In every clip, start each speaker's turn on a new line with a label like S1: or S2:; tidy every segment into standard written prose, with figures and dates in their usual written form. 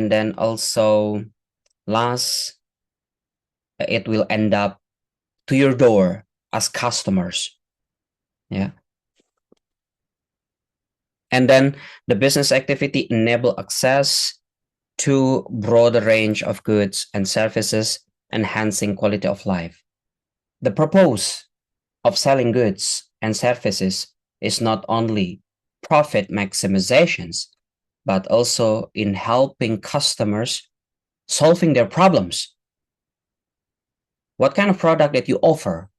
S1: and then also last, it will end up to your door as customers. Yeah. And then the business activity enable access to broader range of goods and services, enhancing quality of life. The purpose of selling goods and services is not only profit maximizations, but also in helping customers solving their problems. What kind of product that you offer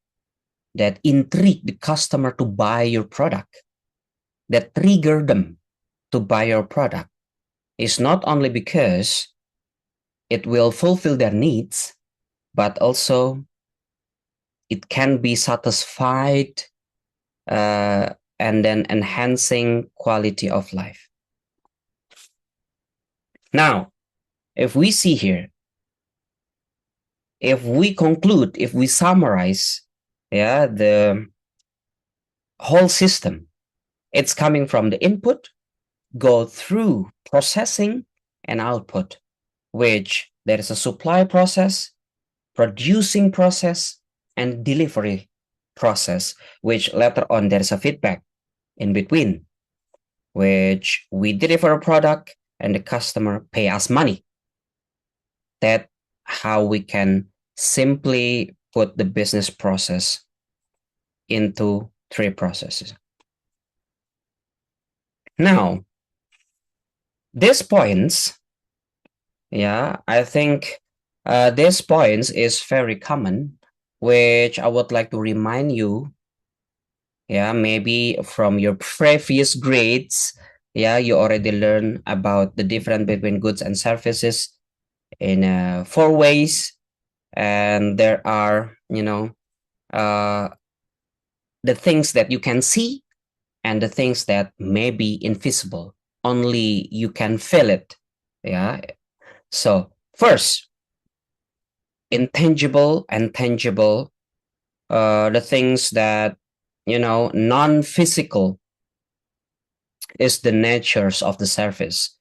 S1: that intrigue the customer to buy your product, that trigger them to buy your product, is not only because it will fulfill their needs, but also it can be satisfied and then enhancing quality of life. Now, if we see here, if we conclude, if we summarize, yeah, the whole system, it's coming from the input, go through processing and output, which there is a supply process, producing process, and delivery process, which later on there is a feedback in between, which we deliver a product and the customer pay us money. That's how we can simply put the business process into 3 processes. Now, these points, yeah, I think these points is very common, which I would like to remind you, yeah, maybe from your previous grades, yeah, you already learned about the difference between goods and services in 4 ways, and there are, the things that you can see and the things that may be invisible, only you can feel it. Yeah. So first, intangible and tangible, the things that, non-physical is the natures of the service,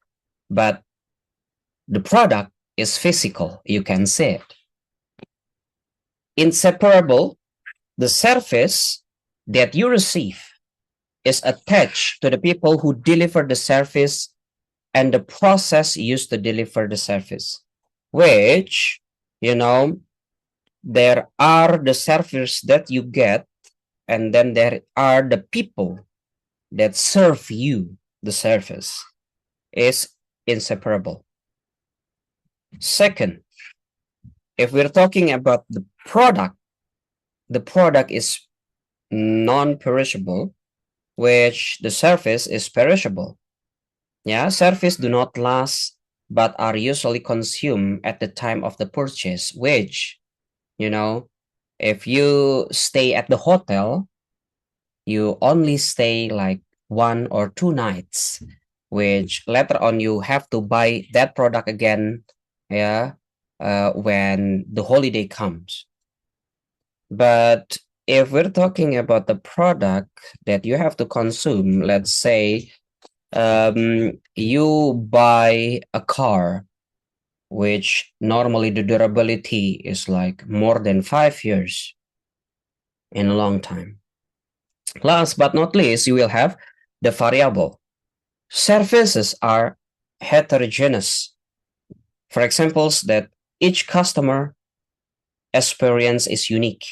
S1: but the product is physical, you can see it. Inseparable, the service that you receive is attached to the people who deliver the service and the process used to deliver the service, which, there are the service that you get, and then there are the people that serve you the service, is inseparable. Second, if we're talking about the product is non-perishable, which the service is perishable. Yeah, service do not last, but are usually consumed at the time of the purchase, which, if you stay at the hotel, you only stay like 1 or 2 nights, which later on you have to buy that product again, yeah, when the holiday comes. But if we're talking about the product that you have to consume, let's say you buy a car, which normally the durability is like more than 5 years in a long time. Last but not least, you will have the variable. Services are heterogeneous. For examples, that each customer experience is unique.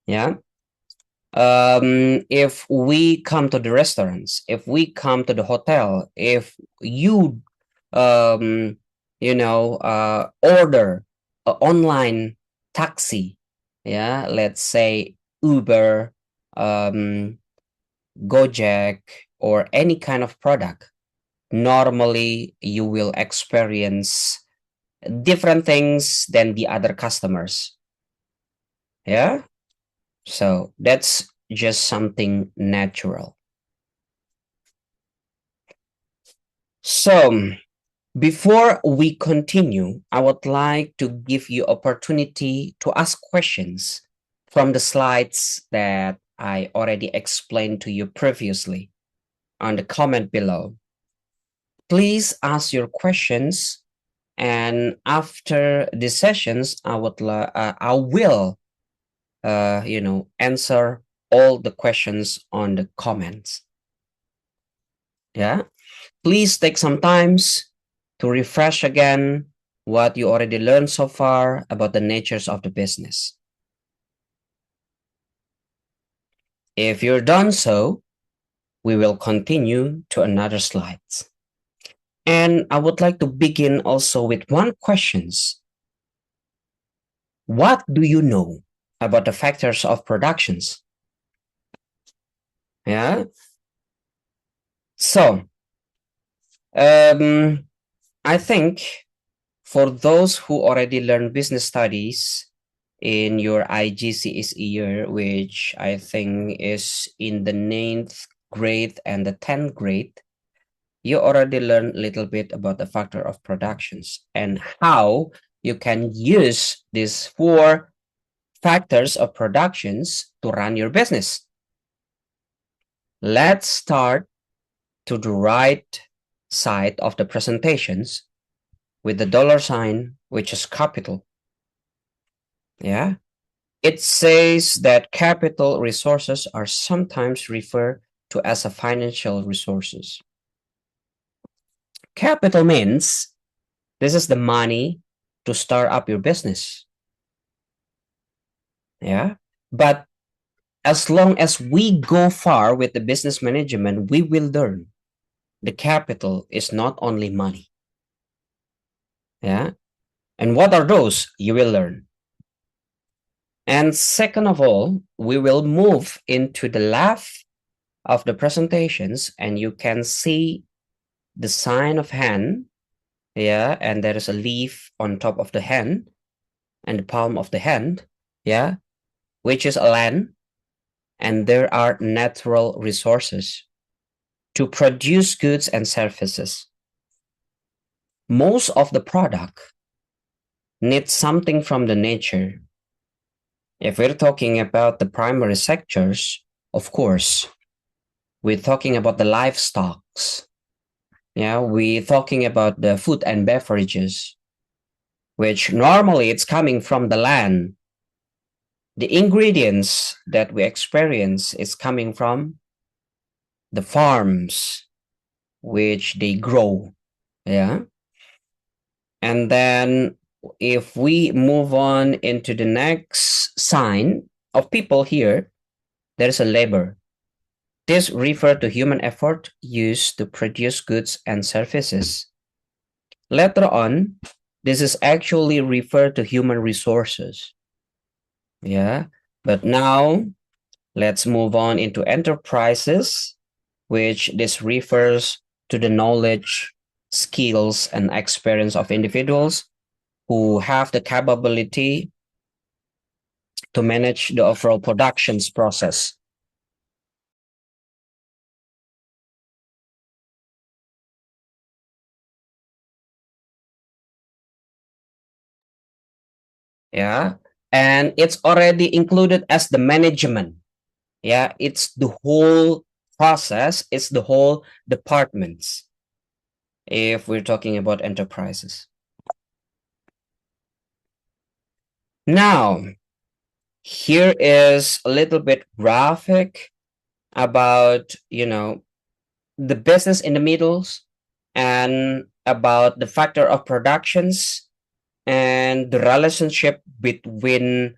S1: Yeah. If we come to the restaurants, if we come to the hotel, if you order an online taxi, yeah, let's say Uber, Gojek, or any kind of product, normally you will experience different things than the other customers. Yeah. So that's just something natural. So before we continue, I would like to give you opportunity to ask questions from the slides that I already explained to you previously on the comment below. Please ask your questions And after these sessions, I will answer all the questions on the comments. Yeah, please take some times to refresh again what you already learned so far about the natures of the business. If you're done so, we will continue to another slides. And I would like to begin also with one questions. What do you know about the factors of productions? Yeah. So, I think for those who already learned business studies in your IGCSE year, which I think is in the 9th grade and the 10th grade, you already learned a little bit about the factor of productions and how you can use these 4 factors of productions to run your business. Let's start to the right side of the presentations with the dollar sign, which is capital. Yeah. It says that capital resources are sometimes referred to as a financial resources. Capital means this is the money to start up your business. Yeah. But as long as we go far with the business management, we will learn the capital is not only money. Yeah. And what are those? You will learn. And second of all, we will move into the left of the presentations and you can see the sign of hand. Yeah. And there is a leaf on top of the hand and the palm of the hand. Yeah. Which is a land. And there are natural resources to produce goods and services. Most of the product needs something from the nature. If we're talking about the primary sectors, of course, we're talking about the livestock. Yeah, we're talking about the food and beverages, which normally it's coming from the land. The ingredients that we experience is coming from the farms, which they grow. Yeah. And then if we move on into the next sign of people here, there's a labor. This refers to human effort used to produce goods and services. Later on, this is actually referred to human resources. Yeah, but now let's move on into enterprises, which this refers to the knowledge, skills, and experience of individuals who have the capability to manage the overall productions process. Yeah, and it's already included as the management. Yeah, it's the whole process, it's the whole departments if we're talking about enterprises. Now, here is a little bit graphic about, the business in the middles and about the factor of productions and the relationship between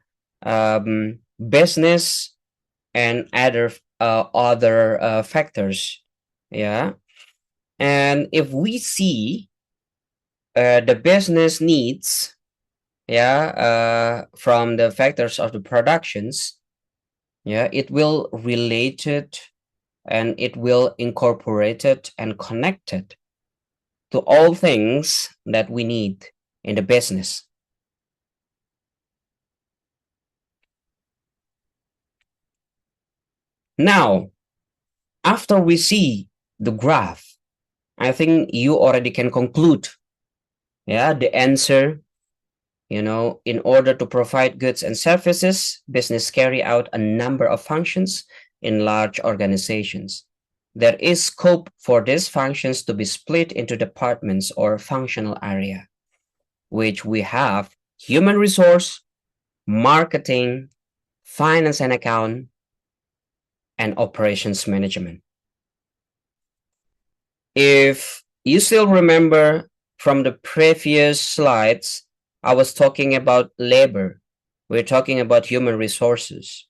S1: business and other factors. Yeah. And if we see the business needs, from the factors of the productions, it will relate it and it will incorporate it and connect it to all things that we need in the business. Now, after we see the graph, I think you already can conclude, the answer. In order to provide goods and services, business carry out a number of functions in large organizations. There is scope for these functions to be split into departments or functional area. which we have human resource, marketing, finance and account, and operations management. If you still remember from the previous slides, I was talking about labor. We're talking about human resources.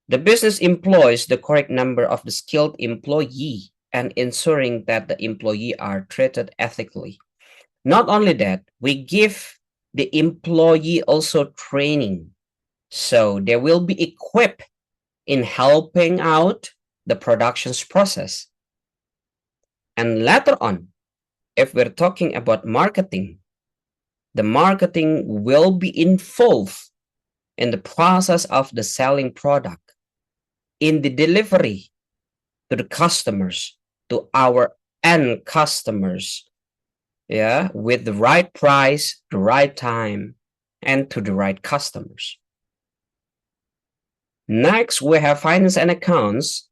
S1: The business employs the correct number of the skilled employee and ensuring that the employee are treated ethically. Not only that, we give the employee also training. So they will be equipped in helping out the production's process. And later on, if we're talking about marketing, the marketing will be involved in the process of the selling product, in the delivery to the customers, to our end customers, yeah, with the right price, the right time, and to the right customers. Next, we have finance and accounts,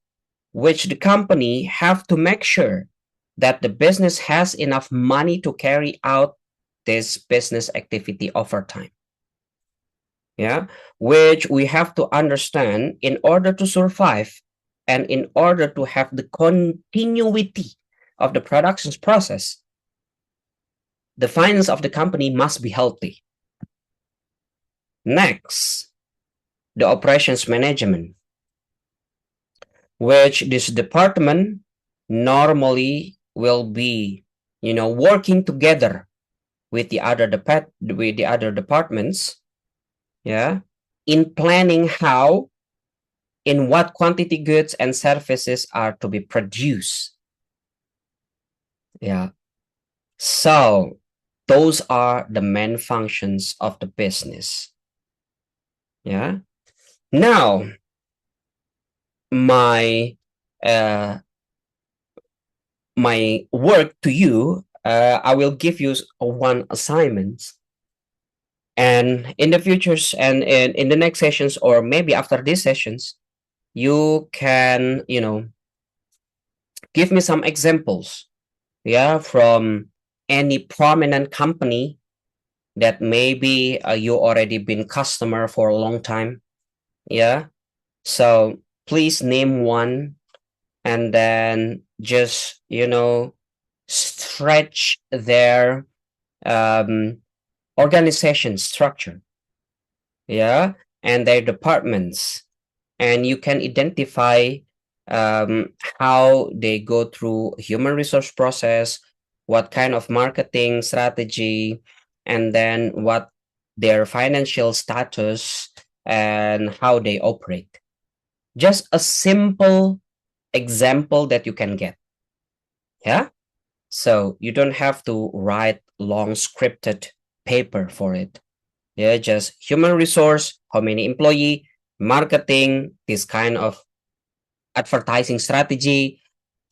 S1: which the company have to make sure that the business has enough money to carry out this business activity over time. Yeah, which we have to understand in order to survive and in order to have the continuity of the production's process, the finance of the company must be healthy. Next, the operations management, which this department normally will be, working together with the other departments, yeah, in planning how, in what quantity goods and services are to be produced. Yeah. So those are the main functions of the business. Yeah. Now, my work to you, I will give you one assignment, and in the futures and in the next sessions, or maybe after these sessions, you can give me some examples, yeah, from any prominent company that maybe you already been customer for a long time. Yeah, so please name one, and then just stretch their organization structure, yeah, and their departments, and you can identify how they go through human resource process, what kind of marketing strategy, and then what their financial status and how they operate. Just a simple example that you can get. Yeah. So you don't have to write long scripted paper for it. Yeah, just human resource, how many employee, marketing, this kind of advertising strategy,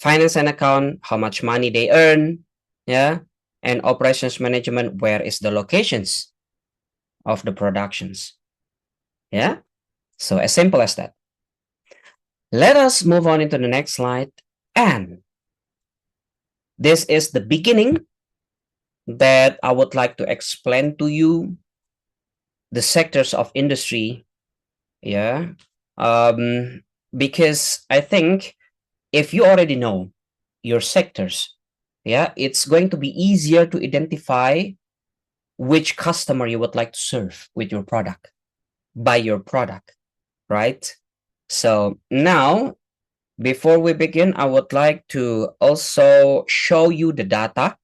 S1: finance and account, how much money they earn, yeah, and operations management, where is the locations of the productions. Yeah, so as simple as that. Let us move on into the next slide. And this is the beginning that I would like to explain to you the sectors of industry. Yeah, because I think if you already know your sectors, yeah, it's going to be easier to identify which customer you would like to serve with your product, buy your product, right? So now, before we begin, I would like to also show you the data